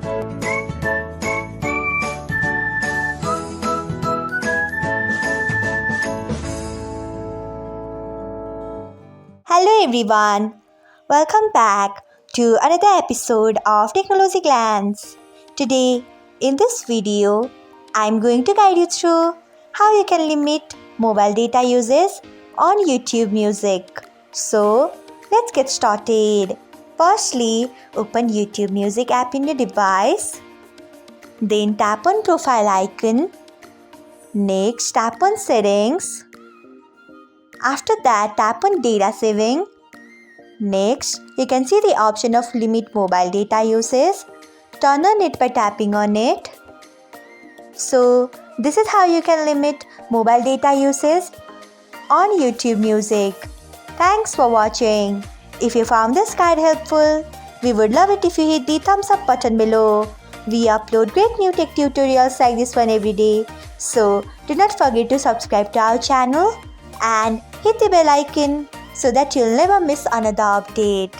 Hello everyone, welcome back to another episode of Technologyglance. Today, in this video, I'm going to guide you through how you can limit mobile data uses on YouTube Music. So, let's get started. Firstly, open YouTube Music app in your device. Then tap on profile icon. Next, tap on settings. After that, tap on data saving. Next, you can see the option of limit mobile data usage. Turn on it by tapping on it. So, this is how you can limit mobile data usage on YouTube Music. Thanks for watching. If you found this guide helpful, we would love it if you hit the thumbs up button below. We upload great new tech tutorials like this one every day. So, do not forget to subscribe to our channel and hit the bell icon so that you'll never miss another update.